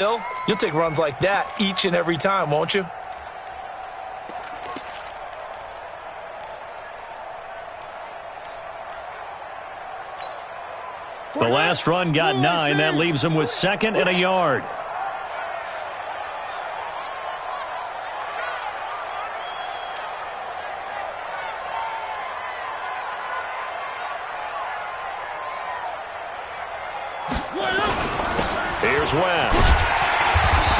You'll take runs like that each and every time, won't you? The last run got 9. That leaves him with 2nd and a yard. Here's West.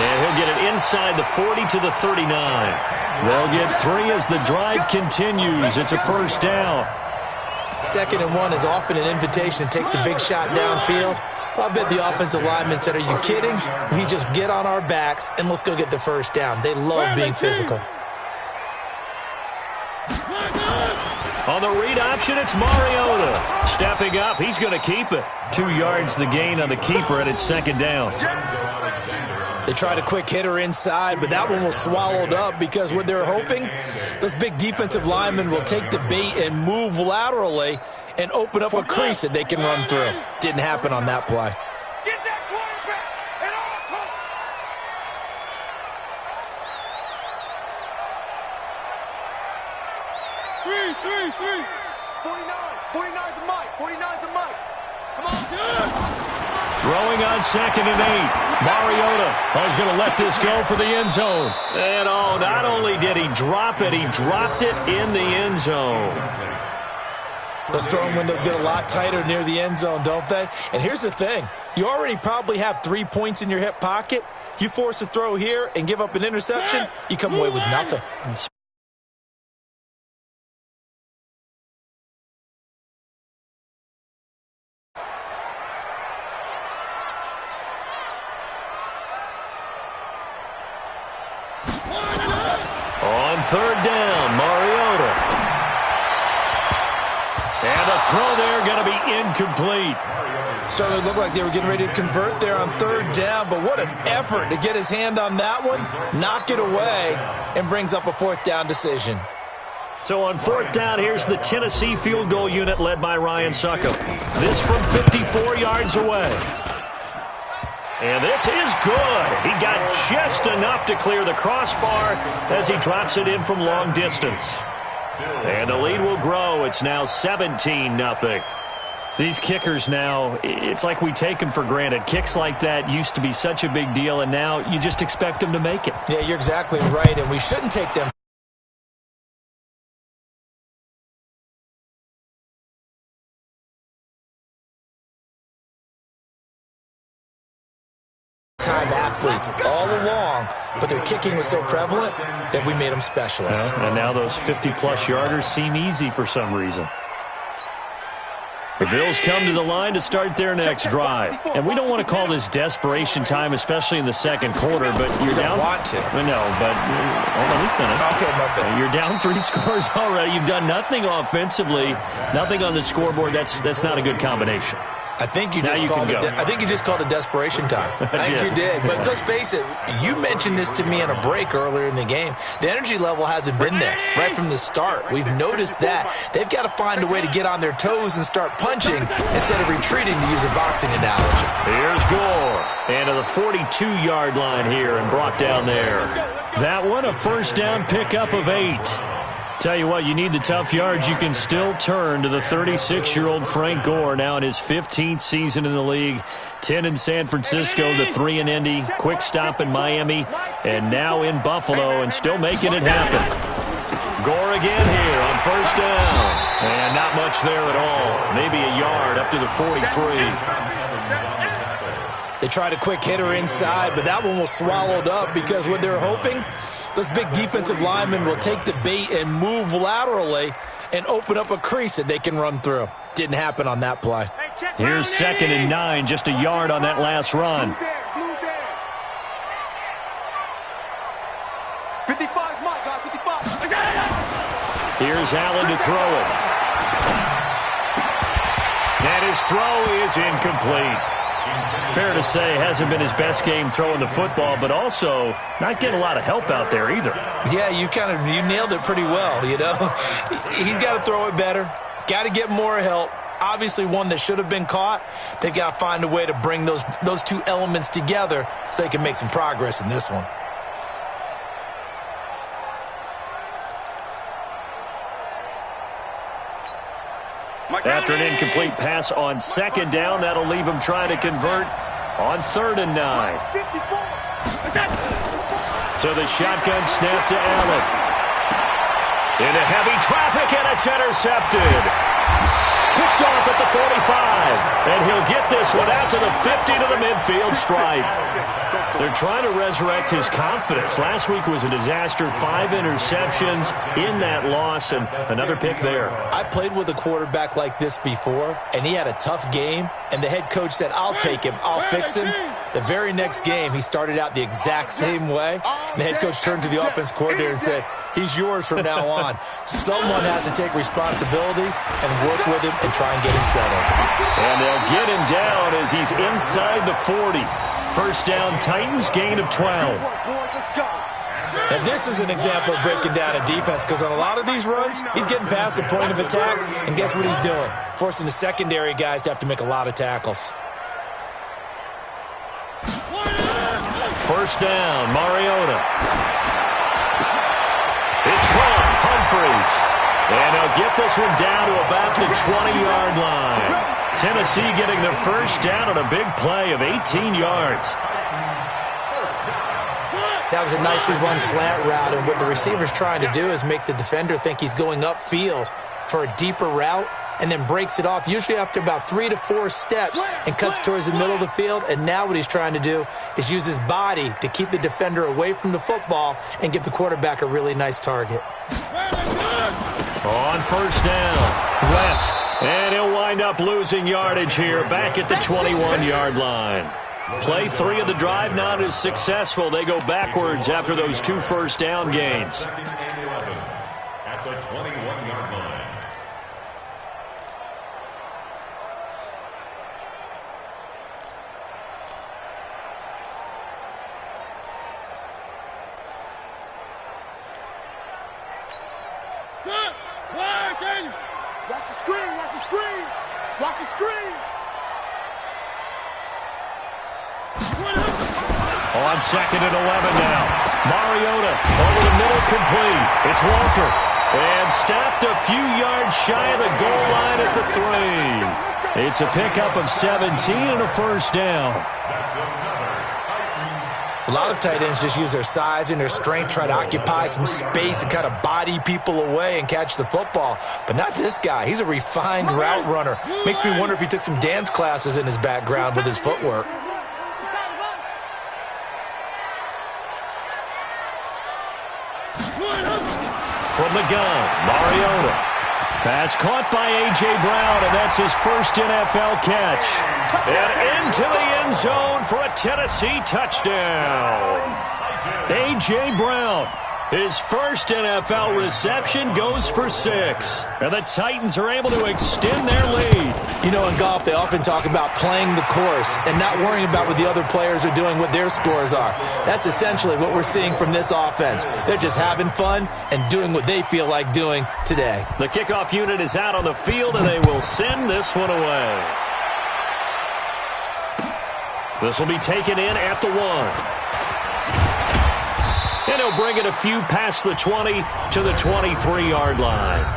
And he'll get it inside the 40 to the 39. They'll get 3 as the drive continues. It's a first down. 2nd and 1 is often an invitation to take the big shot downfield. I bet the offensive lineman said, are you kidding? We just get on our backs and let's go get the first down. They love being physical. On the read option, it's Mariota. Stepping up, he's going to keep it. 2 yards the gain on the keeper, and it's 2nd down. They tried a quick hitter inside, but that one was swallowed up because what they're hoping, those big defensive linemen will take the bait and move laterally and open up a crease that they can run through. Didn't happen on that play. Get that quarterback at all costs. 49's the mic. 49's the mic. Come on. Throwing on 2nd and 8. Mariota is going to let this go for the end zone. And not only did he drop it, he dropped it in the end zone. Those throwing windows get a lot tighter near the end zone, don't they? And here's the thing. You already probably have 3 points in your hip pocket. You force a throw here and give up an interception, you come away with nothing. On 3rd down, Mariota. And the throw there going to be incomplete. Certainly looked like they were getting ready to convert there on 3rd down, but what an effort to get his hand on that one, knock it away, and brings up a 4th down decision. So on 4th down, here's the Tennessee field goal unit led by Ryan Succop. This from 54 yards away. And this is good. He got just enough to clear the crossbar as he drops it in from long distance. And the lead will grow. It's now 17-0. These kickers now, it's like we take them for granted. Kicks like that used to be such a big deal, and now you just expect them to make it. Yeah, you're exactly right, and we shouldn't take them time athletes all along, but their kicking was so prevalent that we made them specialists. And now those 50-plus yarders seem easy for some reason. The Bills come to the line to start their next drive. And we don't want to call this desperation time, especially in the 2nd quarter, but you're down. Want to. No, but let me finish. Okay, my bad. You're down 3 scores already. You've done nothing offensively, nothing on the scoreboard. That's not a good combination. I think you just called it desperation time. I think you did. But let's face it, you mentioned this to me in a break earlier in the game. The energy level hasn't been there right from the start. We've noticed that. They've got to find a way to get on their toes and start punching instead of retreating, to use a boxing analogy. Here's Gore. And to the 42-yard line here and brought down there. That one a first down pickup of 8. Tell you what, you need the tough yards. You can still turn to the 36-year-old Frank Gore, now in his 15th season in the league. 10 in San Francisco, the 3 in Indy, quick stop in Miami, and now in Buffalo, and still making it happen. Gore again here on first down. And not much there at all. Maybe a yard up to the 43. They tried a quick hitter inside, but that one was swallowed up because what they're hoping, those big defensive linemen will take the bait and move laterally and open up a crease that they can run through. Didn't happen on that play. Here's 2nd and 9, just a yard on that last run. 55's Mike, guys, 55. Here's Allen to throw it. And his throw is incomplete. Fair to say, hasn't been his best game throwing the football, but also not getting a lot of help out there either. Yeah, you nailed it pretty well, you know. He's got to throw it better, got to get more help, obviously one that should have been caught. They got to find a way to bring those two elements together so they can make some progress in this one. After an incomplete pass on second down, that'll leave him trying to convert on 3rd and 9. So the shotgun snap to Allen. Into heavy traffic, and it's intercepted. Picked off at the 45. And he'll get this one out to the 50 to the midfield stripe. They're trying to resurrect his confidence. Last week was a disaster. 5 interceptions in that loss, and another pick there. I played with a quarterback like this before, and he had a tough game, and the head coach said, I'll take him, I'll fix him. The very next game, he started out the exact same way, and the head coach turned to the offense coordinator and said, he's yours from now on. Someone has to take responsibility and work with him and try and get him settled. And they'll get him down as he's inside the 40. First down, Titans, gain of 12. And this is an example of breaking down a defense, because on a lot of these runs, he's getting past the point of attack, and guess what he's doing? Forcing the secondary guys to have to make a lot of tackles. First down, Mariota. It's caught, Humphreys. And they'll get this one down to about the 20-yard line. Tennessee getting their first down on a big play of 18 yards. That was a nicely run slant route, and what the receiver's trying to do is make the defender think he's going upfield for a deeper route, and then breaks it off, usually after about 3 to 4 steps, and cuts towards the middle of the field. And now what he's trying to do is use his body to keep the defender away from the football and give the quarterback a really nice target. On first down, West. And he'll wind up losing yardage here, back at the 21-yard line. Play 3 of the drive not as successful. They go backwards after those 2 first down gains. At the 21-yard line. Watch the screen, watch the screen, watch the screen. On 2nd and 11 now. Mariota over the middle, complete. It's Walker. And stopped a few yards shy of the goal line at the 3. It's a pickup of 17 and a first down. A lot of tight ends just use their size and their strength, try to occupy some space and kind of body people away and catch the football. But not this guy. He's a refined route runner. Makes me wonder if he took some dance classes in his background with his footwork. From the gun, Mariota. Pass caught by A.J. Brown, and that's his first NFL catch. And into the end zone for a Tennessee touchdown. A.J. Brown, his first NFL reception, goes for 6. And the Titans are able to extend their lead. You know, in golf, they often talk about playing the course and not worrying about what the other players are doing, what their scores are. That's essentially what we're seeing from this offense. They're just having fun and doing what they feel like doing today. The kickoff unit is out on the field, and they will send this one away. This will be taken in at the 1. And he'll bring it a few past the 20 to the 23-yard line.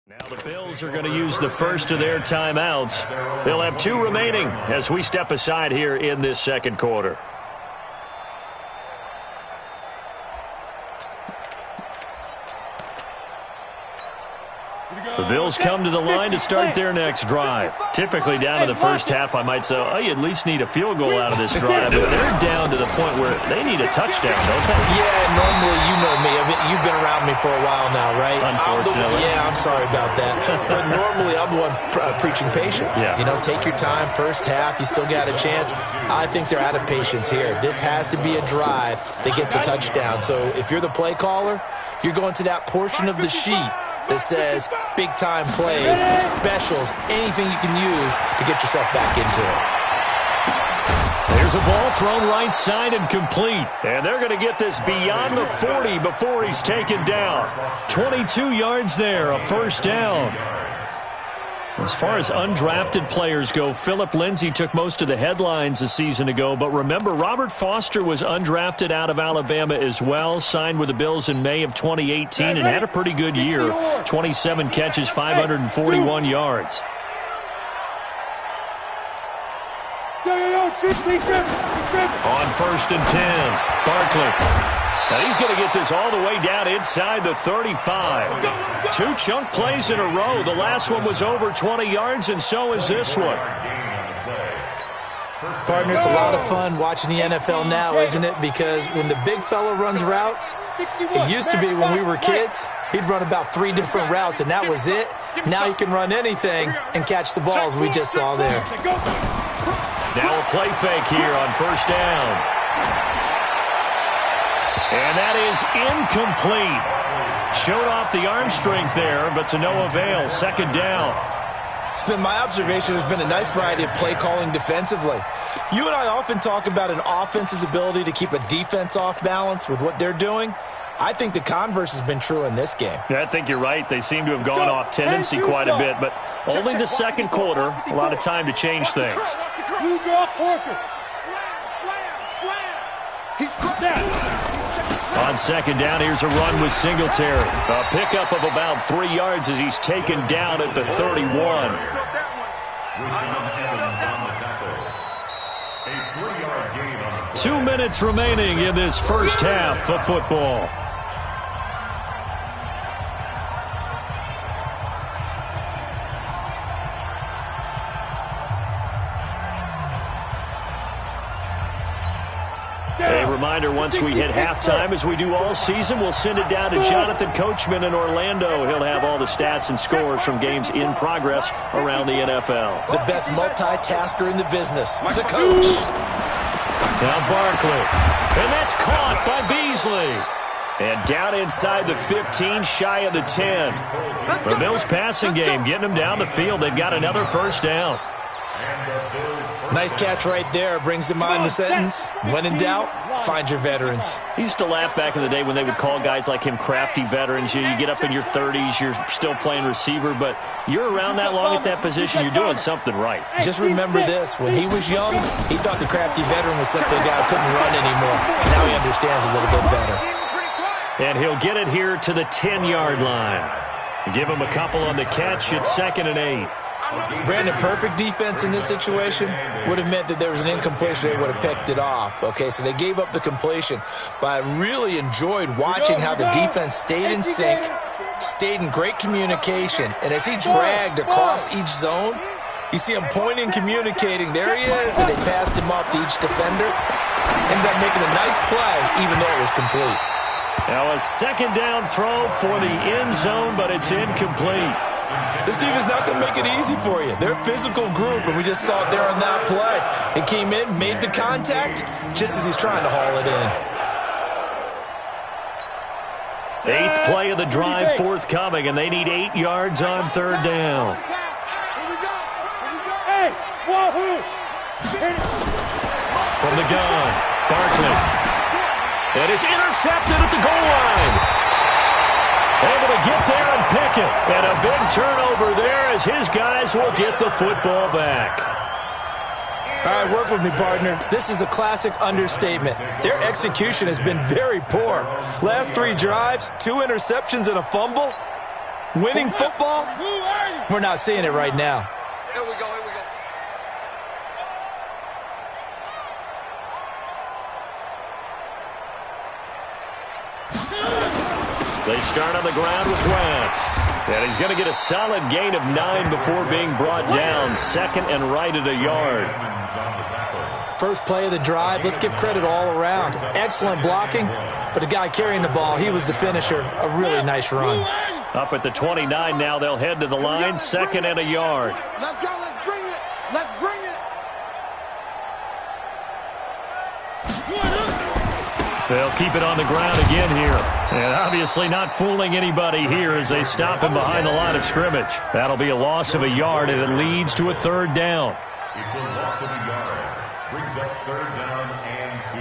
Now the Bills are going to use the first of their timeouts. They'll have 2 remaining as we step aside here in this second quarter. The Bills come to the line to start their next drive. Typically down to the first half, I might say, oh, you at least need a field goal out of this drive. But they're down to the point where they need a touchdown, don't they? Yeah, normally, you know me. I mean, you've been around me for a while now, right? Unfortunately. I'm sorry about that. But normally, I'm the one preaching patience. Yeah. You know, take your time. First half, you still got a chance. I think they're out of patience here. This has to be a drive that gets a touchdown. So if you're the play caller, you're going to that portion of the sheet that says big-time plays, specials, anything you can use to get yourself back into it. There's a ball thrown right side and complete. And they're going to get this beyond the 40 before he's taken down. 22 yards there, a first down. As far as undrafted players go, Philip Lindsay took most of the headlines a season ago. But remember, Robert Foster was undrafted out of Alabama as well, signed with the Bills in May of 2018 and had a pretty good year. 27 catches, 541 yards. On 1st and 10, Barkley. Now he's going to get this all the way down inside the 35. 2 chunk plays in a row. The last one was over 20 yards, and so is this one. Partner, it's a lot of fun watching the NFL now, isn't it? Because when the big fella runs routes, it used to be when we were kids, he'd run about 3 different routes, and that was it. Now he can run anything and catch the balls we just saw there. Now a play fake here on 1st down. And that is incomplete. Showed off the arm strength there, but to no avail. 2nd down. It's been my observation there's been a nice variety of play calling defensively. You and I often talk about an offense's ability to keep a defense off balance with what they're doing. I think the converse has been true in this game. Yeah, I think you're right. They seem to have gone off tendency quite a bit, but only the 2nd quarter. A lot of time to change things. On 2nd down, here's a run with Singletary. A pickup of about 3 yards as he's taken down at the 31. 2 minutes remaining in this first half of football. A reminder, once we hit halftime, as we do all season, we'll send it down to Jonathan Coachman in Orlando. He'll have all the stats and scores from games in progress around the NFL. The best multitasker in the business, the coach. Now Barkley, and that's caught by Beasley. And down inside the 15, shy of the 10. The Bills passing game, getting them down the field. They've got another first down. Nice catch right there. Brings to mind the sentence, when in doubt, find your veterans. He used to laugh back in the day when they would call guys like him crafty veterans. You get up in your 30s, you're still playing receiver, but you're around that long at that position, you're doing something right. Just remember this. When he was young, he thought the crafty veteran was simply a guy who couldn't run anymore. Now he understands a little bit better. And he'll get it here to the 10-yard line. Give him a couple on the catch. It's 2nd and 8. Brandon, perfect defense in this situation would have meant that there was an incompletion. They would have picked it off. Okay, so they gave up the completion. But I really enjoyed watching how the defense stayed in sync, stayed in great communication. And as he dragged across each zone, you see him pointing, communicating. There he is, and they passed him off to each defender. Ended up making a nice play, even though it was complete. Now a 2nd down throw for the end zone, but it's incomplete. This defense is not going to make it easy for you. They're a physical group, and we just saw it there on that play. It came in, made the contact, just as he's trying to haul it in. 8th play of the drive forthcoming, and they need 8 yards on 3rd down. From the gun, Barkley. And it's intercepted at the goal line. Able to get there and pick it. And a big turnover there as his guys will get the football back. All right, work with me, partner. This is a classic understatement. Their execution has been very poor. Last 3 drives, 2 interceptions and a fumble. Winning football? We're not seeing it right now. Here we go, here we go. They start on the ground with West. And he's going to get a solid gain of 9 before being brought down. Second and right at a yard. First play of the drive, let's give credit all around. Excellent blocking, but the guy carrying the ball, he was the finisher. A really nice run. Up at the 29 now, they'll head to the line. Second and a yard. Let's go. Let's bring it. Let's bring it. They'll keep it on the ground again here. And obviously not fooling anybody here as they stop him behind the line of scrimmage. That'll be a loss of a yard, and it leads to a third down. It's a loss of a yard. Brings up third down and 2.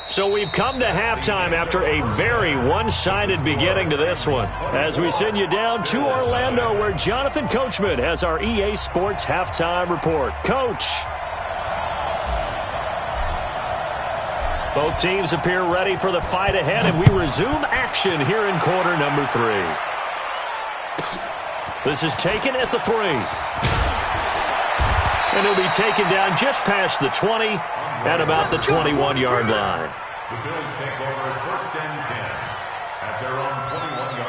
So we've come to halftime after a very one-sided beginning to this one. As we send you down to Orlando, where Jonathan Coachman has our EA Sports halftime report. Coach. Both teams appear ready for the fight ahead, and we resume action here in quarter number 3. This is taken at the 3. And it'll be taken down just past the 20 at about the 21-yard line. The Bills take over first and 10 at their own 21-yard line.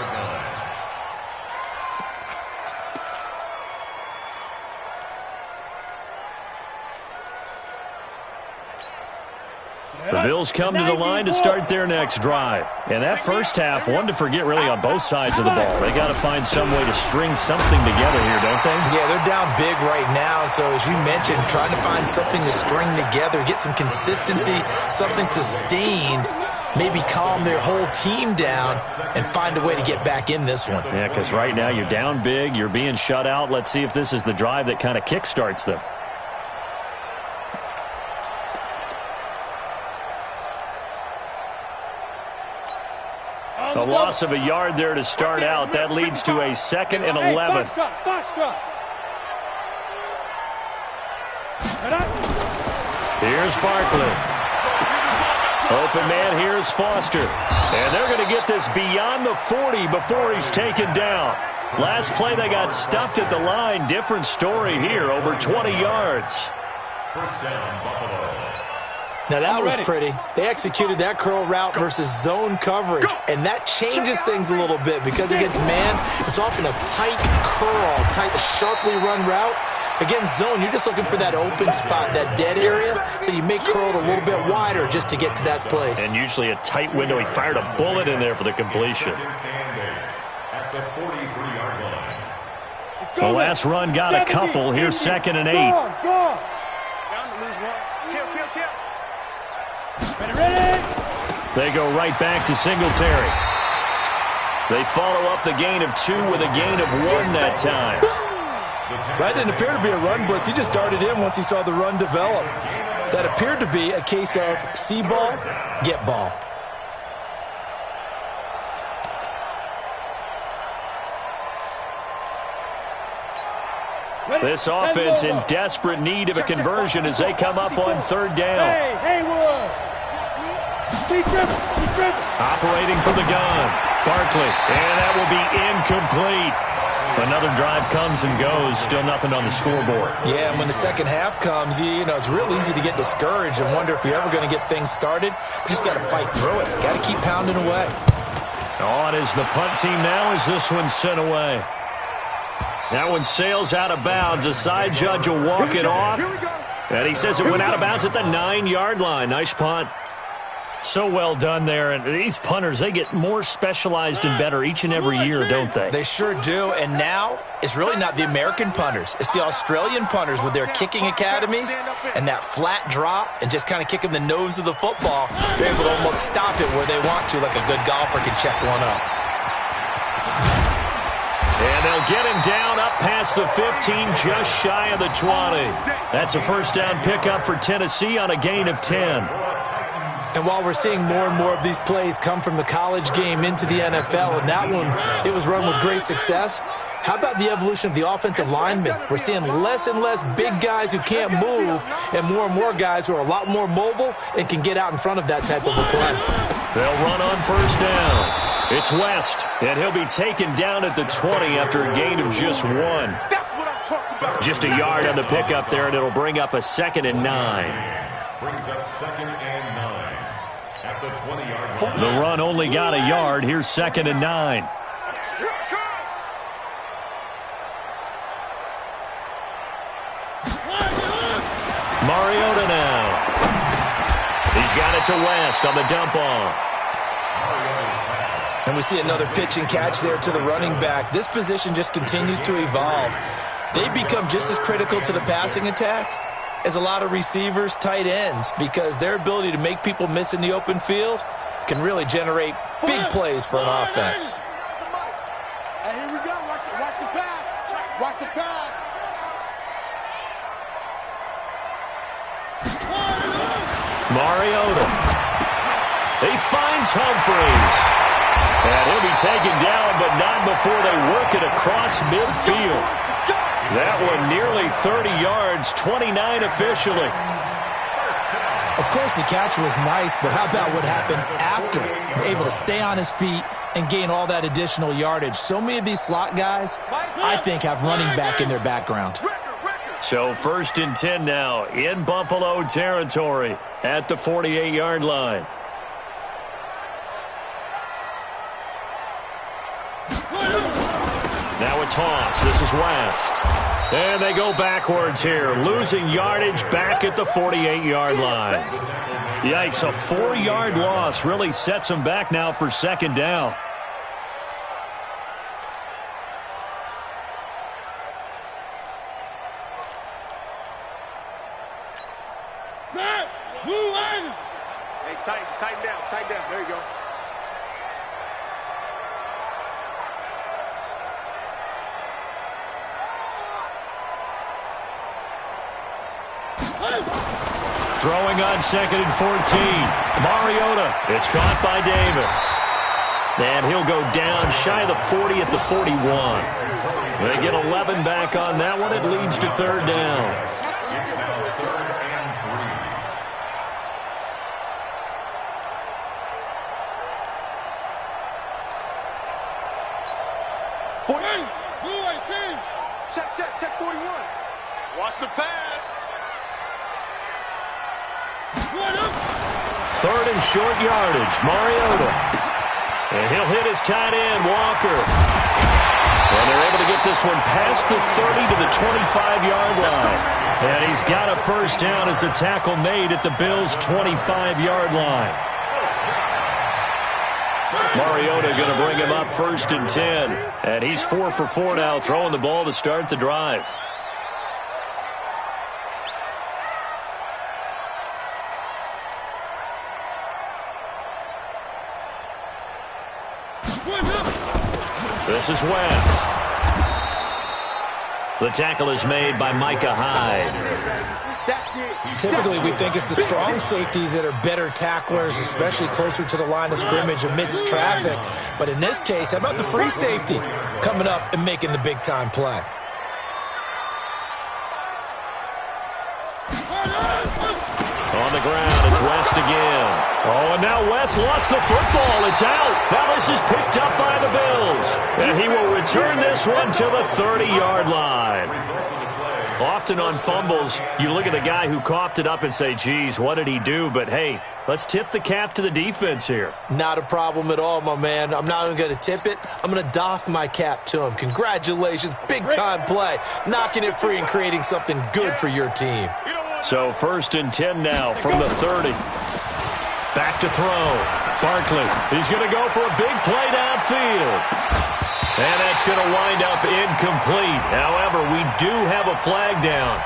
The Bills come to the line to start their next drive. And that first half, one to forget really on both sides of the ball. They got to find some way to string something together here, don't they? Yeah, they're down big right now. So as you mentioned, trying to find something to string together, get some consistency, something sustained, maybe calm their whole team down and find a way to get back in this one. Yeah, because right now you're down big, you're being shut out. Let's see if this is the drive that kind of kickstarts them. A loss of a yard there to start out. That leads to a second and 11. Here's Barkley. Open man, here's Foster. And they're going to get this beyond the 40 before he's taken down. Last play, they got stuffed at the line. Different story here, over 20 yards. First down, Buffalo. Now that was pretty. They executed that curl route versus zone coverage, and that changes things a little bit because against man, it's often a tight curl, tight, sharply run route. Against zone, you're just looking for that open spot, that dead area, so you make curl a little bit wider just to get to that place. And usually a tight window. He fired a bullet in there for the completion. At the 43-yard line. The last run got a couple. Here's second and 8. They go right back to Singletary. They follow up the gain of 2 with a gain of 1 that time. That didn't appear to be a run blitz. He just darted in once he saw the run develop. That appeared to be a case of see ball, get ball. This offense in desperate need of a conversion as they come up on third down. Operating from the gun. Barkley. And that will be incomplete. Another drive comes and goes. Still nothing on the scoreboard. Yeah, and when the second half comes, you know, it's real easy to get discouraged and wonder if you're ever going to get things started. You just got to fight through it. Got to keep pounding away. On is the punt team now as this one's sent away. That one sails out of bounds. The side judge will walk it off. And he says it went out of bounds at the 9-yard line. Nice punt. So well done there. And these punters, they get more specialized and better each and every year, don't they? They sure do. And now it's really not the American punters. It's the Australian punters with their kicking academies and that flat drop and just kind of kicking the nose of the football. They're able to almost stop it where they want to, like a good golfer can check one up. And they'll get him down up past the 15, just shy of the 20. That's a first down pickup for Tennessee on a gain of 10. And while we're seeing more and more of these plays come from the college game into the NFL, and that one, it was run with great success, how about the evolution of the offensive linemen? We're seeing less and less big guys who can't move and more guys who are a lot more mobile and can get out in front of that type of a play. They'll run on first down. It's West, and he'll be taken down at the 20 after a gain of just 1. Just a yard on the pickup there, and it'll bring up a 2nd and 9. Brings up 2nd and 9 at the 20-yard line. The run only got a yard. Here's 2nd and 9. Mariota now. He's got it to West on the dump off. And we see another pitch and catch there to the running back. This position just continues to evolve. They become just as critical to the passing attack as a lot of receivers, tight ends, because their ability to make people miss in the open field can really generate big plays for an offense. Hey, here we go. Watch the pass. Watch the pass. Mariota. He finds Humphreys. And he'll be taken down, but not before they work it across midfield. That one nearly 30 yards, 29 officially. Of course, the catch was nice, but how about what happened after? Able to stay on his feet and gain all that additional yardage. So many of these slot guys, I think, have running back in their background. So 1st and 10 now in Buffalo territory at the 48-yard line. Now a toss. This is West. And they go backwards here, losing yardage back at the 48-yard line. Yikes, a 4-yard loss really sets them back now for 2nd down. Hey, tighten down. There you go. Throwing on 2nd and 14. Mariota. It's caught by Davis. And he'll go down shy of the 40 at the 41. They get 11 back on that one. It leads to 3rd down. Check 41. Watch the pass. 3rd and short yardage. Mariota. And he'll hit his tight end, Walker. And they're able to get this one past the 30 to the 25-yard line. And he's got a 1st down as a tackle made at the Bills' 25-yard line. Mariota going to bring him up 1st and 10. And he's 4 for 4 now, throwing the ball to start the drive. This is West. The tackle is made by Micah Hyde. Typically, we think it's the strong safeties that are better tacklers, especially closer to the line of scrimmage amidst traffic. But in this case, how about the free safety coming up and making the big-time play? On the ground, it's West again. Oh, and now West lost the football. It's out. Now this is picked up by the Bills. And he will return this one to the 30-yard line. Often on fumbles, you look at the guy who coughed it up and say, geez, what did he do? But, hey, let's tip the cap to the defense here. Not a problem at all, my man. I'm not even going to tip it. I'm going to doff my cap to him. Congratulations. Big-time play. Knocking it free and creating something good for your team. So 1st and 10 now from the 30. Back to throw. Barkley. He's going to go for a big play downfield. And that's going to wind up incomplete. However, we do have a flag down.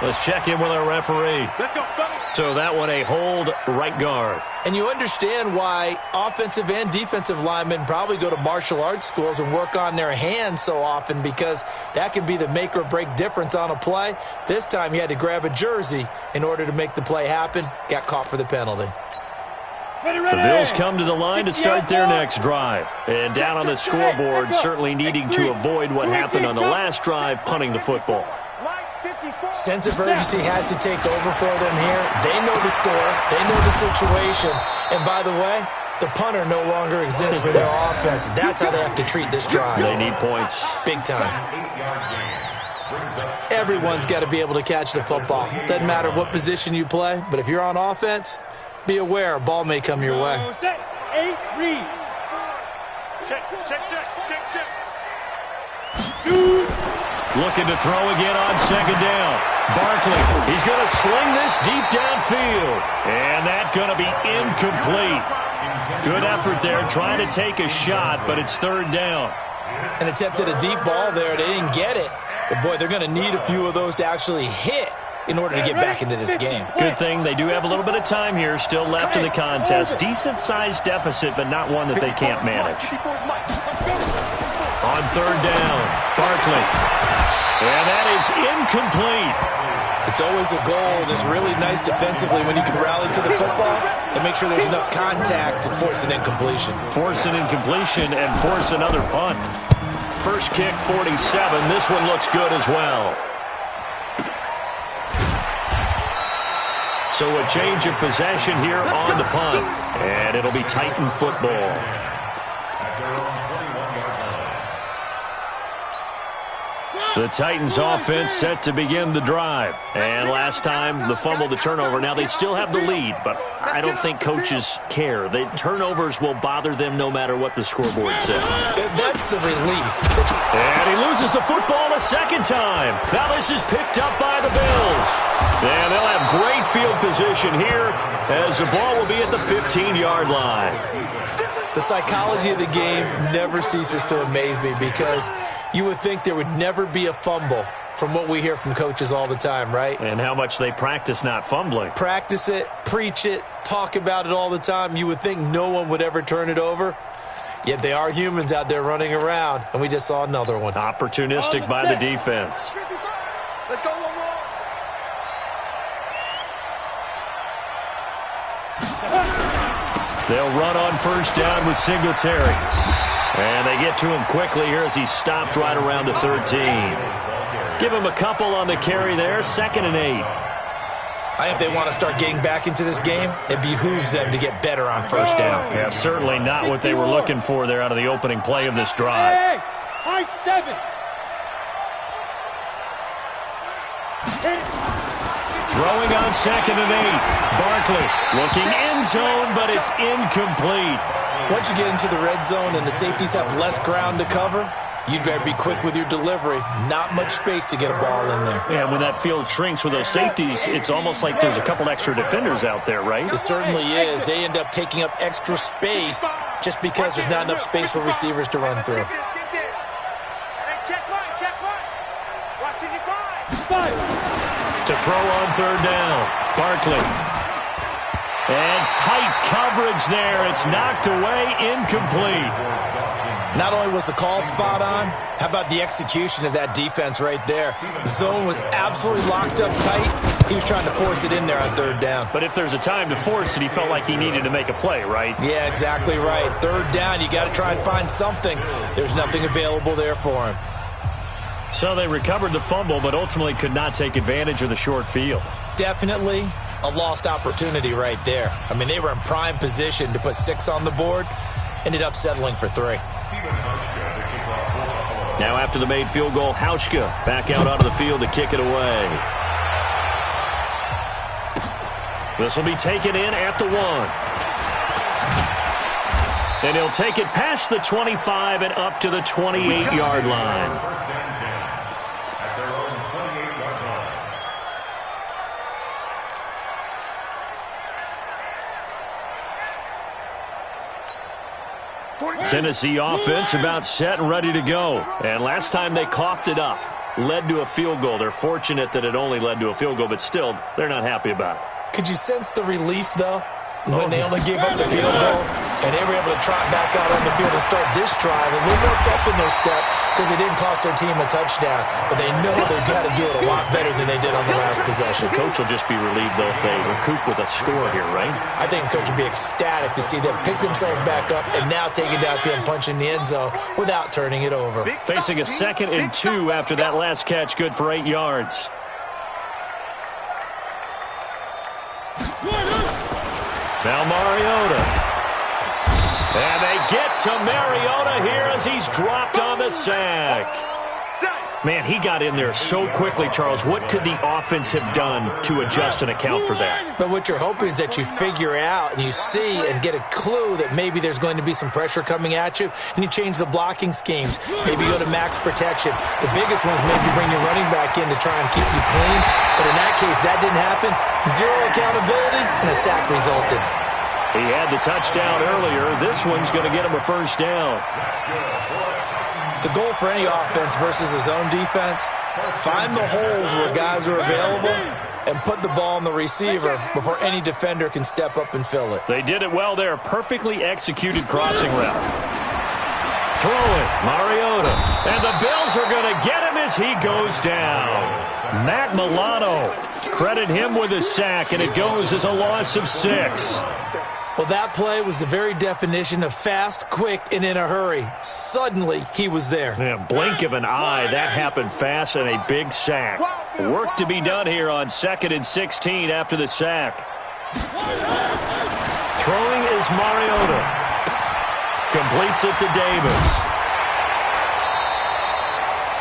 Let's check in with our referee. Let's go, fellas. So that one a hold right guard. And you understand why offensive and defensive linemen probably go to martial arts schools and work on their hands so often, because that can be the make or break difference on a play. This time he had to grab a jersey in order to make the play happen. Got caught for the penalty. The Bills come to the line to start their next drive. And down on the scoreboard, certainly needing to avoid what happened on the last drive, punting the football. Sense of urgency has to take over for them here. They know the score. They know the situation. And by the way, the punter no longer exists for their offense. That's how they have to treat this drive. They need points. Big time. Everyone's got to be able to catch the football. Doesn't matter what position you play, but if you're on offense, be aware a ball may come your way. Set, 8, read. Check. Shoot. Looking to throw again on second down. Barkley, he's going to sling this deep downfield. And that's going to be incomplete. Good effort there, trying to take a shot, but it's third down. An attempt at a deep ball there. They didn't get it. But, boy, they're going to need a few of those to actually hit in order to get back into this game. Good thing they do have a little bit of time here still left in the contest. Decent-sized deficit, but not one that they can't manage. On third down, Barkley. And that is incomplete. It's always a goal, and it's really nice defensively when you can rally to the football and make sure there's enough contact to force an incompletion. Force an incompletion and force another punt. First kick, 47. This one looks good as well. So a change of possession here on the punt. And it'll be Titan football. The Titans offense set to begin the drive. And last time, the fumble, the turnover. Now, they still have the lead, but I don't think coaches care. The turnovers will bother them no matter what the scoreboard says. That's the relief. And he loses the football a second time. Now this is picked up by the Bills. And they'll have great field position here as the ball will be at the 15-yard line. The psychology of the game never ceases to amaze me because you would think there would never be a fumble from what we hear from coaches all the time, right? And how much they practice not fumbling. Practice it, preach it, talk about it all the time. You would think no one would ever turn it over. Yet they are humans out there running around, and we just saw another one. Opportunistic by the defense. Let's go, one more. They'll run on first down with Singletary. And they get to him quickly here as he stopped right around the 13. Give him a couple on the carry there, 2nd and 8. I think they want to start getting back into this game. It behooves them to get better on first down. Yeah, certainly not what they were looking for there out of the opening play of this drive. Hey, high 7. Throwing on 2nd and 8. Barkley looking end zone, but it's incomplete. Once you get into the red zone and the safeties have less ground to cover, you'd better be quick with your delivery. Not much space to get a ball in there. Yeah, when that field shrinks with those safeties, it's almost like there's a couple extra defenders out there, right? It certainly is. They end up taking up extra space just because there's not enough space for receivers to run through. To throw on third down, Barkley. And tight coverage there. It's knocked away, incomplete. Not only was the call spot on, how about the execution of that defense right there? The zone was absolutely locked up tight. He was trying to force it in there on third down. But if there's a time to force it, he felt like he needed to make a play, right? Yeah, exactly right. Third down, you got to try and find something. There's nothing available there for him. So they recovered the fumble, but ultimately could not take advantage of the short field. Definitely a lost opportunity right there. I mean, they were in prime position to put 6 on the board. Ended up settling for 3. Now after the made field goal, Hauschka back out onto the field to kick it away. This will be taken in at the 1. And he'll take it past the 25 and up to the 28-yard line. Tennessee offense about set and ready to go. And last time they coughed it up, led to a field goal. They're fortunate that it only led to a field goal, but still, they're not happy about it. Could you sense the relief, though, when they only gave up the field goal? And they were able to trot back out on the field and start this drive a little more pep in their step because they didn't cost their team a touchdown. But they know they've got to do it a lot better than they did on the last possession. Coach will just be relieved, though, if they recoup with a score here, right? I think Coach will be ecstatic to see them pick themselves back up and now take it downfield and punch in the end zone without turning it over. Facing a 2nd and 2 after that last catch, good for 8 yards. Now Mariota. And they get to Mariota here as he's dropped on the sack. Man, he got in there so quickly, Charles. What could the offense have done to adjust and account for that? But what you're hoping is that you figure out and you see and get a clue that maybe there's going to be some pressure coming at you, and you change the blocking schemes. Maybe you go to max protection. The biggest one is maybe bring your running back in to try and keep you clean. But in that case, that didn't happen. Zero accountability, and a sack resulted. He had the touchdown earlier. This one's going to get him a first down. The goal for any offense versus his own defense, find the holes where guys are available and put the ball on the receiver before any defender can step up and fill it. They did it well there. Perfectly executed crossing route. Throwing, Mariota. And the Bills are going to get him as he goes down. Matt Milano. Credit him with a sack, and it goes as a loss of 6. Well, that play was the very definition of fast, quick, and in a hurry. Suddenly, he was there. Yeah, blink of an eye, that happened fast, and a big sack. Work to be done here on 2nd and 16 after the sack. Throwing is Mariota. Completes it to Davis.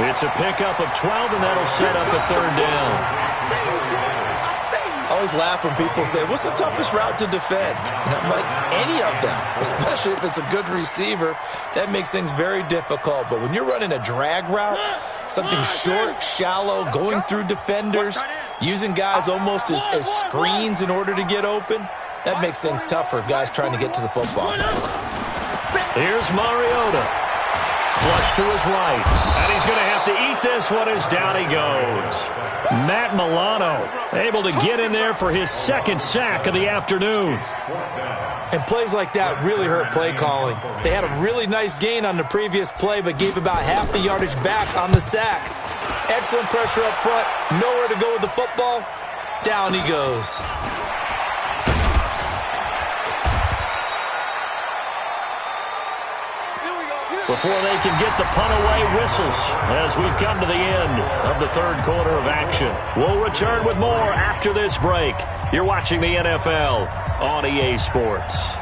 It's a pickup of 12, and that'll set up a 3rd down. I always laugh when people say, what's the toughest route to defend? And I'm like, any of them, especially if it's a good receiver. That makes things very difficult. But when you're running a drag route, something short, shallow, going through defenders, using guys almost as screens in order to get open, that makes things tough for guys trying to get to the football. Here's Mariota. Flush to his right. And he's going to have to eat this one as down he goes. Matt Milano able to get in there for his 2nd sack of the afternoon. And plays like that really hurt play calling. They had a really nice gain on the previous play, but gave about half the yardage back on the sack. Excellent pressure up front. Nowhere to go with the football. Down he goes. Before they can get the punt away, whistles as we've come to the end of the 3rd quarter of action. We'll return with more after this break. You're watching the NFL on EA Sports.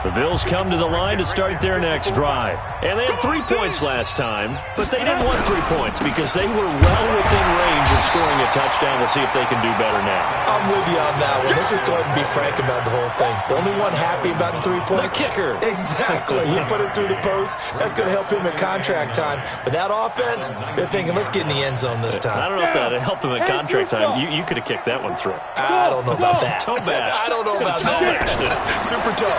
The Bills come to the line to start their next drive. And they had 3 points last time, but they didn't want 3 points because they were well within range of scoring a touchdown. We'll see if they can do better now. I'm with you on that one. Let's just go ahead and be frank about the whole thing. The only one happy about the 3-point. The kicker. Exactly. He put it through the post. That's going to help him at contract time. But that offense, they're thinking, let's get in the end zone this time. I don't know if that helped him at contract time. You could have kicked that one through. I don't know about that. Toe bash. I don't know about that. Super toe.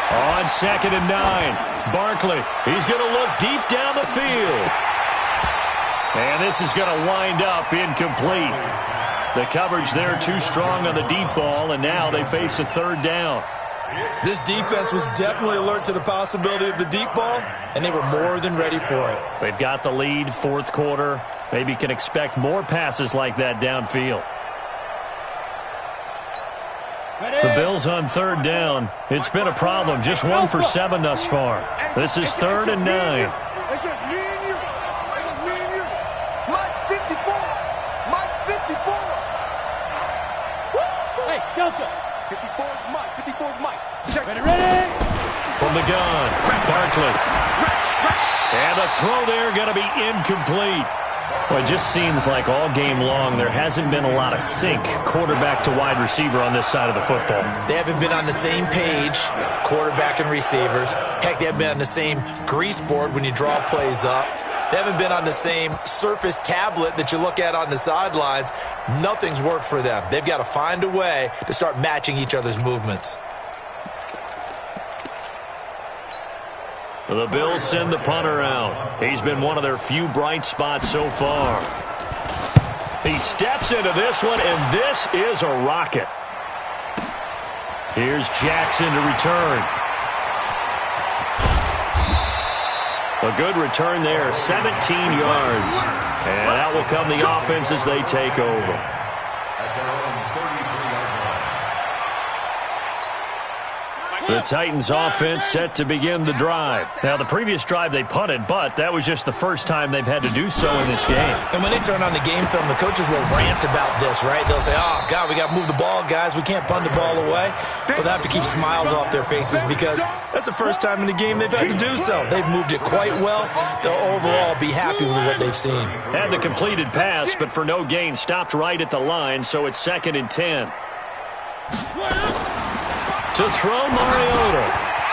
On 2nd and 9, Barkley, he's going to look deep down the field. And this is going to wind up incomplete. The coverage there too strong on the deep ball, and now they face a 3rd down. This defense was definitely alert to the possibility of the deep ball, and they were more than ready for it. They've got the lead, 4th quarter. Maybe can expect more passes like that downfield. The Bills on 3rd down. It's been a problem. Just 1 for 7 thus far. This is 3rd and 9. It's just me and you. It's just me and you. Mike 54. Mike 54. Woo! Hey, Delta. 54 is Mike. 54 is Mike. Check. Ready? From the gun, Barkley. And the throw there going to be incomplete. Well, it just seems like all game long there hasn't been a lot of sync quarterback to wide receiver on this side of the football. They haven't been on the same page, quarterback and receivers. Heck, they haven't been on the same grease board when you draw plays up. They haven't been on the same Surface tablet that you look at on the sidelines. Nothing's worked for them. They've got to find a way to start matching each other's movements. The Bills send the punter out. He's been one of their few bright spots so far. He steps into this one, and this is a rocket. Here's Jackson to return. A good return there, 17 yards. And out will come the offense as they take over. The Titans offense set to begin the drive. Now, the previous drive they punted, but that was just the first time they've had to do so in this game. And when they turn on the game film, the coaches will rant about this, right? They'll say, oh, God, we got to move the ball, guys. We can't punt the ball away. But they have to keep smiles off their faces because that's the first time in the game they've had to do so. They've moved it quite well. They'll overall be happy with what they've seen. Had the completed pass, but for no gain, stopped right at the line, so it's 2nd and 10. To throw, Mariota.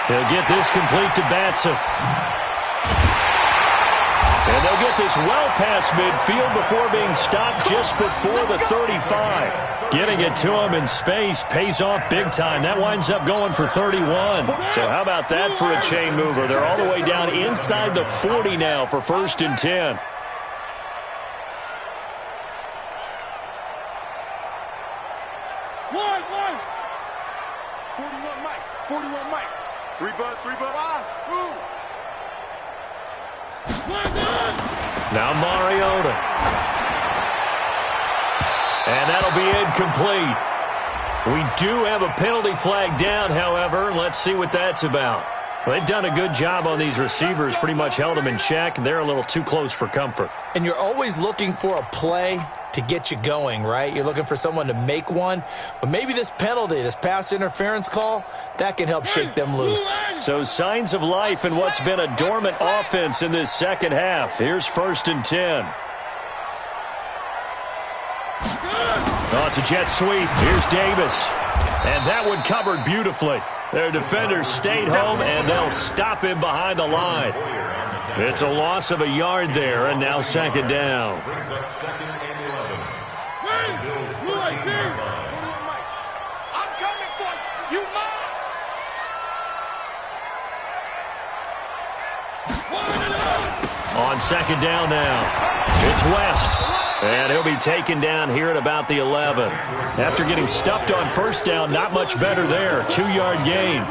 He'll get this complete to Batson. And they'll get this well past midfield before being stopped just before the 35. Getting it to him in space pays off big time. That winds up going for 31. So how about that for a chain mover? They're all the way down inside the 40 now for 1st and 10. One. 41 Mike. 41 Mike. 3 bud. Now Mariota. And that'll be incomplete. We do have a penalty flag down, however. Let's see what that's about. Well, they've done a good job on these receivers, pretty much held them in check. They're a little too close for comfort. And you're always looking for a play to get you going, right? You're looking for someone to make one. But maybe this penalty, this pass interference call, that can help shake them loose. So signs of life in what's been a dormant offense in this second half. Here's 1st and 10. Oh, it's a jet sweep. Here's Davis. And that one covered beautifully. Their defenders stayed home, and they'll stop him behind the line. It's a loss of a yard there, and now 2nd down. Brings up 2nd and 11. Bills 13 I'm coming for you. You On 2nd down now. It's West. And he'll be taken down here at about the 11. After getting stuffed on 1st down, not much better there. 2-yard gain.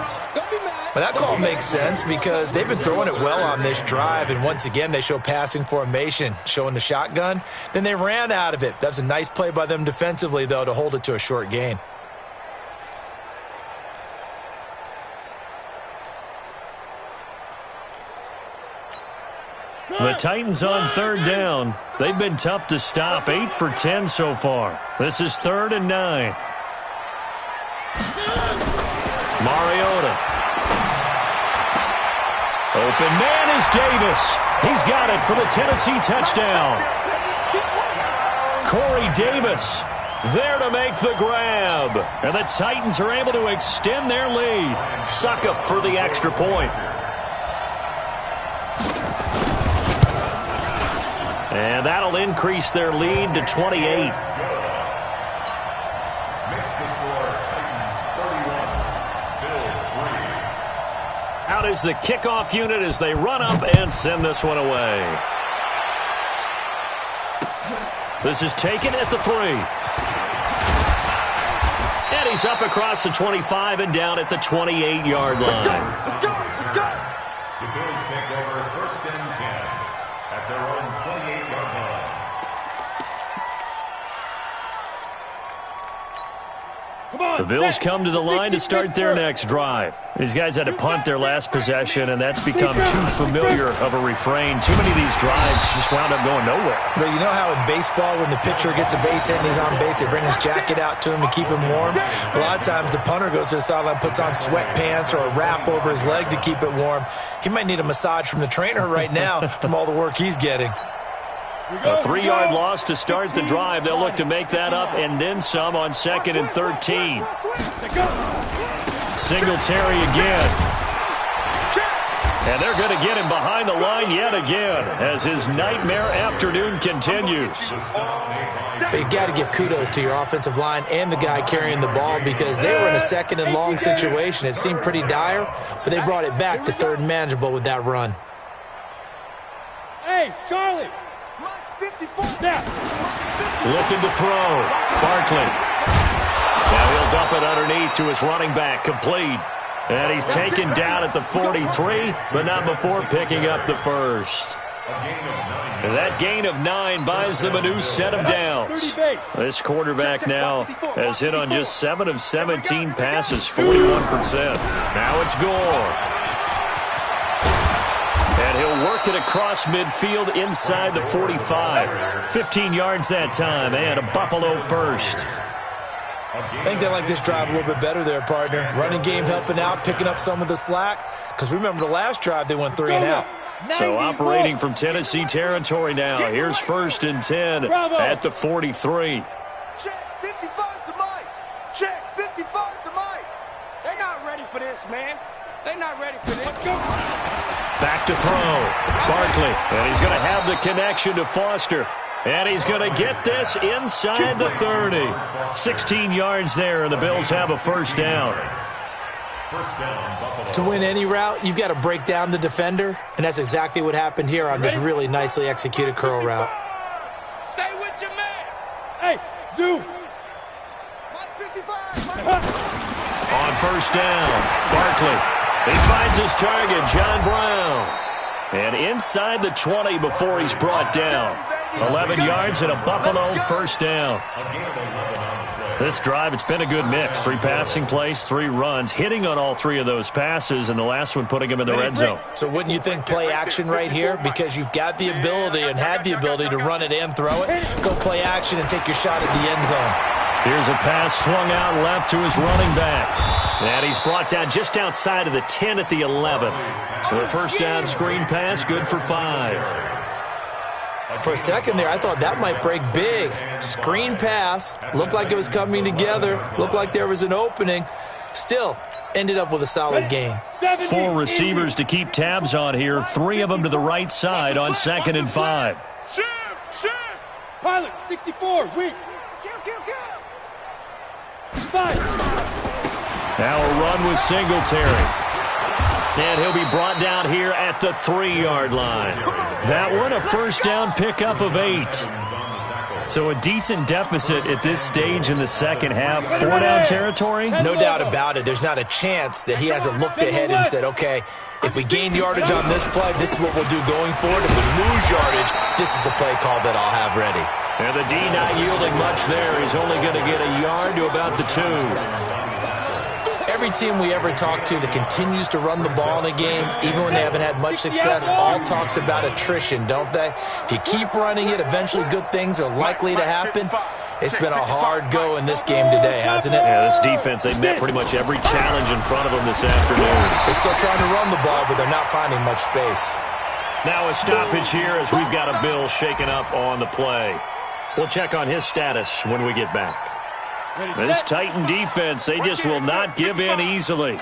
But that call makes sense because they've been throwing it well on this drive, and once again they show passing formation, showing the shotgun. Then they ran out of it. That's a nice play by them defensively, though, to hold it to a short gain. The Titans on 3rd down. They've been tough to stop. 8 for 10 so far. This is 3rd and 9. Mariota. Open man is Davis. He's got it for the Tennessee touchdown. Corey Davis there to make the grab. And the Titans are able to extend their lead. Suckup for the extra point. And that'll increase their lead to 28. Makes the score Titans 31, Bills 3. Out is the kickoff unit as they run up and send this one away. This is taken at the 3. And he's up across the 25 and down at the 28-yard line. Let's go. The Bills take over 1st and 10 at their own 28-yard line. The Bills come to the line to start their next drive. These guys had to punt their last possession, and that's become too familiar of a refrain. Too many of these drives just wound up going nowhere. But you know how in baseball, when the pitcher gets a base hit and he's on base, they bring his jacket out to him to keep him warm? A lot of times the punter goes to the sideline, puts on sweatpants or a wrap over his leg to keep it warm. He might need a massage from the trainer right now from all the work he's getting. A 3-yard loss to start the drive. They'll look to make that up and then some on 2nd and 13. Singletary again. And they're going to get him behind the line yet again as his nightmare afternoon continues. But you got to give kudos to your offensive line and the guy carrying the ball because they were in a 2nd and long situation. It seemed pretty dire, but they brought it back to 3rd and manageable with that run. Hey, Charlie. Now. Looking to throw. Barkley. Now he'll dump it underneath to his running back. Complete. And he's taken down at the 43, but not before picking up the 1st. And that gain of 9 buys them a new set of downs. This quarterback now has hit on just 7 of 17 passes, 41%. Now it's Gore. And he'll work it across midfield inside the 45. 15 yards that time, and a Buffalo first. I think they like this drive a little bit better there, partner. Running game helping out, picking up some of the slack. Because remember the last drive, they went 3 and out. So operating from Tennessee territory now. Here's 1st and 10 at the 43. Check 55 to Mike. Check 55 to Mike. They're not ready for this, man. They're not ready for this. Let's go. Back to throw. Barkley. And he's going to have the connection to Foster. And he's going to get this inside the 30. 16 yards there, and the Bills have a first down. To win any route, you've got to break down the defender, and that's exactly what happened here on this really nicely executed curl route. Stay with your man. Hey, Zoo. Mike 55. On first down, Barkley. He finds his target, John Brown. And inside the 20 before he's brought down. 11 yards and a Buffalo first down. This drive, it's been a good mix. 3 passing plays, 3 runs, hitting on all 3 of those passes, and the last one putting him in the red zone. So wouldn't you think play action right here? Because you've got the ability and had the ability to run it and throw it. Go play action and take your shot at the end zone. Here's a pass swung out left to his running back. And he's brought down just outside of the 10 at the 11. So a first down screen pass, good for 5. For a second there, I thought that might break big. Screen pass. Looked like it was coming together. Looked like there was an opening. Still, ended up with a solid gain. 4 receivers to keep tabs on here. 3 of them to the right side on 2nd and 5. Shift. Pilot, 64, weak. Five. Now a run with Singletary. And he'll be brought down here at the 3-yard line. That one, a first down pickup of 8. So a decent deficit at this stage in the second half. 4-down territory? No doubt about it. There's not a chance that he hasn't looked ahead and said, okay, if we gain yardage on this play, this is what we'll do going forward. If we lose yardage, this is the play call that I'll have ready. And the D not yielding much there. He's only going to get a yard to about the 2. Every team we ever talk to that continues to run the ball in a game, even when they haven't had much success, all talks about attrition, don't they? If you keep running it, eventually good things are likely to happen. It's been a hard go in this game today, hasn't it? Yeah, this defense, they met pretty much every challenge in front of them this afternoon. They're still trying to run the ball, but they're not finding much space. Now a stoppage here as we've got a Bill shaken up on the play. We'll check on his status when we get back. This Titan defense, they just will not give in easily.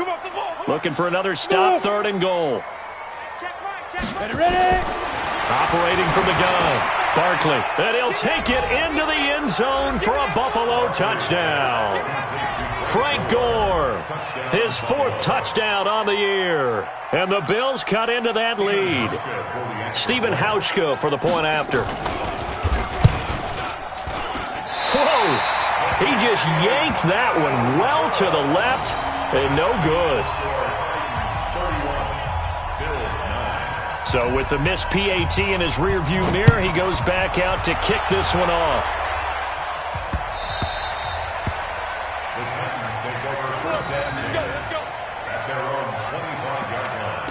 Looking for another stop, 3rd and goal. Ready. Operating from the gun, Barkley. And he'll take it into the end zone for a Buffalo touchdown. Frank Gore, his 4th touchdown on the year. And the Bills cut into that lead. Stephen Hauschka for the point after. Whoa! He just yanked that one well to the left, and no good. So with the missed PAT in his rearview mirror, he goes back out to kick this one off. The Titans take over first and 10 at their own 25-yard line.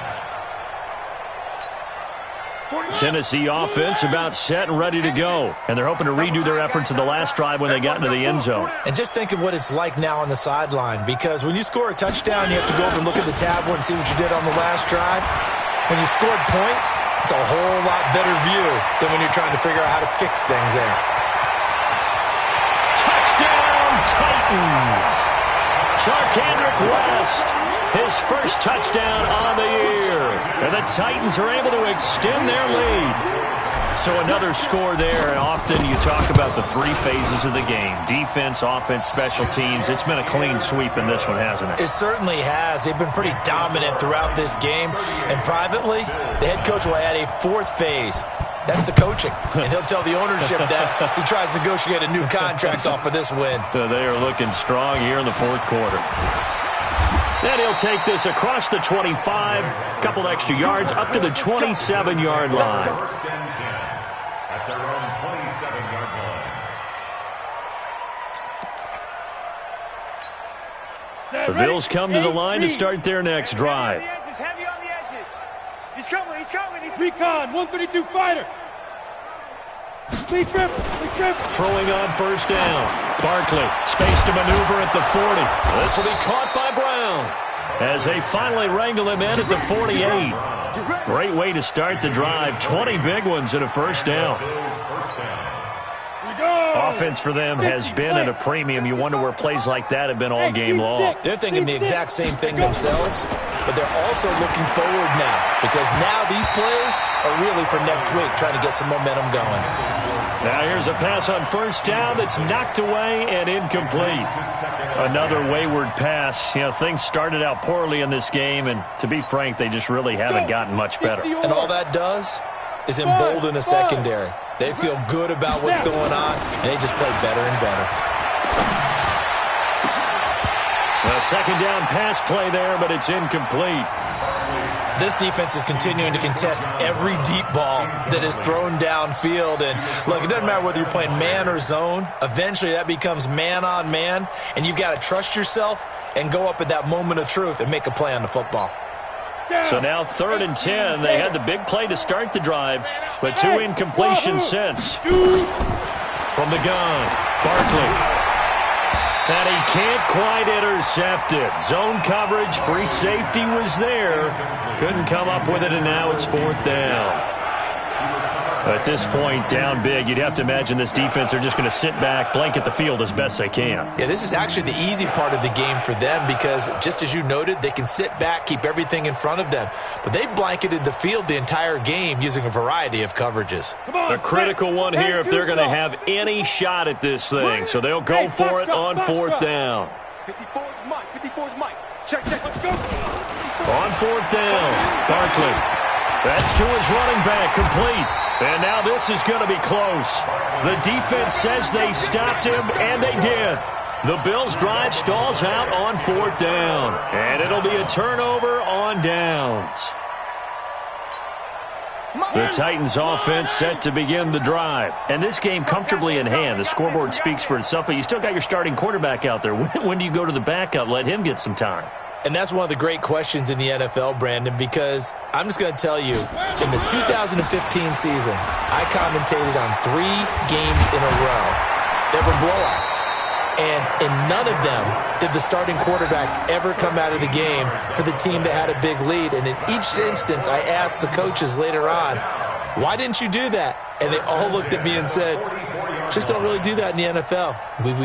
Tennessee offense about set and ready to go. And they're hoping to redo their efforts in the last drive when they got into the end zone. And just think of what it's like now on the sideline, because when you score a touchdown, you have to go over and look at the tablet and see what you did on the last drive. When you scored points, it's a whole lot better view than when you're trying to figure out how to fix things there. Touchdown, Titans! Charkandrick West, his first touchdown on the year. And the Titans are able to extend their lead. So another score there, and often you talk about the 3 phases of the game. Defense, offense, special teams. It's been a clean sweep in this one, hasn't it? It certainly has. They've been pretty dominant throughout this game. And privately, the head coach will add a 4th phase. That's the coaching. And he'll tell the ownership that as he tries to negotiate a new contract off of this win. So they are looking strong here in the 4th quarter. And he'll take this across the 25, a couple extra yards, up to the 27-yard line. First and 10 at their own 27-yard line. The Bills come to the line to start their next drive. Heavy on the edges. He's coming. He's Recon, 132 fighter. Lead triple. Throwing on first down. Barkley, space to maneuver at the 40. This will be caught by Brown as they finally wrangle him in at the 48. Great way to start the drive. 20 big ones and a first down. Offense for them has been at a premium. You wonder where plays like that have been all game long. They're thinking the exact same thing themselves, but they're also looking forward now because now these plays are really for next week, trying to get some momentum going. Now here's a pass on first down that's knocked away and incomplete. Another wayward pass. You know, things started out poorly in this game, and to be frank, they just really haven't gotten much better. And all that does is embolden a secondary. They feel good about what's going on, and they just play better and better. A second down pass play there, but it's incomplete. This defense is continuing to contest every deep ball that is thrown downfield. And, look, it doesn't matter whether you're playing man or zone. Eventually that becomes man on man, and you've got to trust yourself and go up at that moment of truth and make a play on the football. So now 3rd and 10. They had the big play to start the drive, but 2 incompletions since. From the gun, Barkley. And he can't quite intercept it. Zone coverage, free safety was there. Couldn't come up with it, and now it's 4th down. At this point, down big, you'd have to imagine this defense, they're just going to sit back, blanket the field as best they can. Yeah, this is actually the easy part of the game for them because, just as you noted, they can sit back, keep everything in front of them. But they've blanketed the field the entire game using a variety of coverages. A critical one here if they're going to have any shot at this thing. So they'll go for it on 4th down. 54 is Mike. Check. Let's go. On 4th down, Barkley. That's to his running back, complete. And now this is going to be close. The defense says they stopped him, and they did. The Bills' drive stalls out on 4th down. And it'll be a turnover on downs. The Titans offense set to begin the drive. And this game comfortably in hand. The scoreboard speaks for itself, but you still got your starting quarterback out there. When do you go to the backup? Let him get some time. And that's one of the great questions in the NFL, Brandon, because I'm just going to tell you, in the 2015 season, I commentated on 3 games in a row that were blowouts. And in none of them did the starting quarterback ever come out of the game for the team that had a big lead. And in each instance, I asked the coaches later on, why didn't you do that? And they all looked at me and said, just don't really do that in the NFL.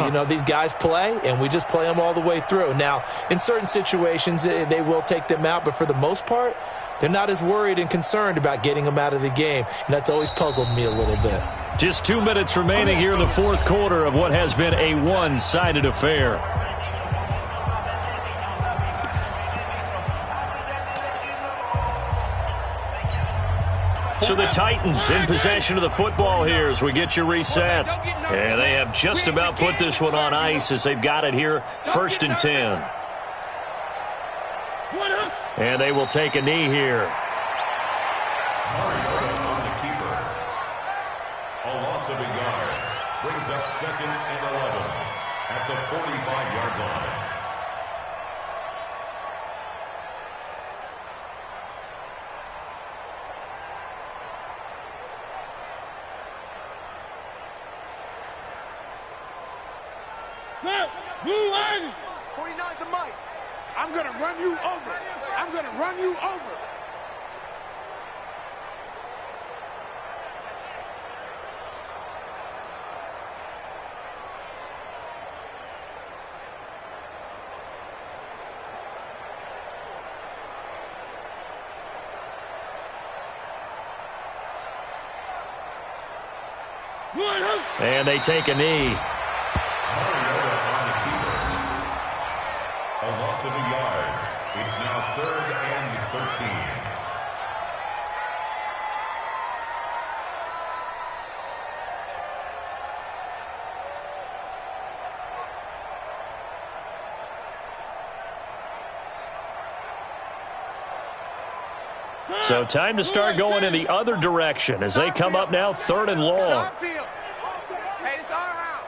You know, these guys play, and we just play them all the way through. Now, in certain situations, they will take them out, but for the most part, they're not as worried and concerned about getting them out of the game, and that's always puzzled me a little bit. Just 2 minutes remaining here in the 4th quarter of what has been a one-sided affair. So the Titans in possession of the football here as we get you reset. And they have just about put this one on ice as they've got it here, 1st and 10. And they will take a knee here. On the keeper. A loss of a yard brings up 2nd and 11 at the 45-yard line. Blue line. 49 to Mike. I'm going to run you over. I'm going to run you over. And they take a knee. A loss of a yard. It's now 3rd and 13. So time to start going in the other direction as they come up now 3rd and long. Hey, it's our house.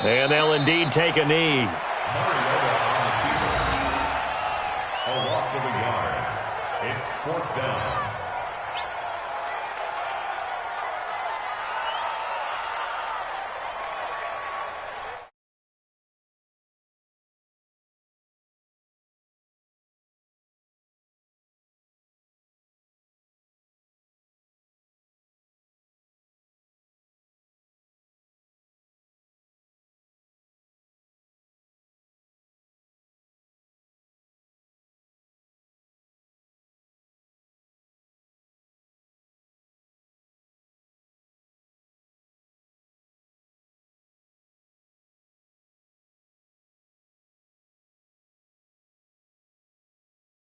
And they'll indeed take a knee. A loss of a yard. It's 4th down.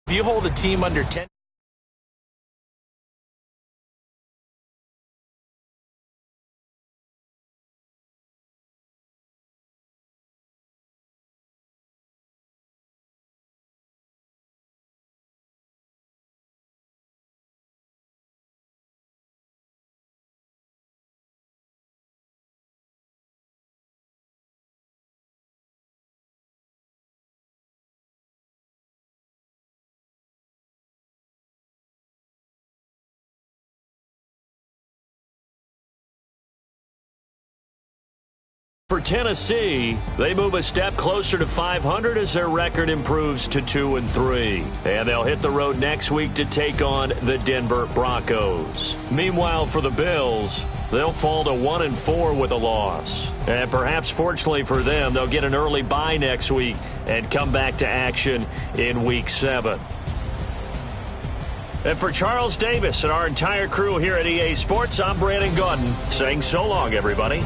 If you hold a team under 10. For Tennessee, they move a step closer to 500 as their record improves to 2-3. And they'll hit the road next week to take on the Denver Broncos. Meanwhile, for the Bills, they'll fall to 1-4 with a loss. And perhaps fortunately for them, they'll get an early bye next week and come back to action in Week 7. And for Charles Davis and our entire crew here at EA Sports, I'm Brandon Gaudin saying so long, everybody.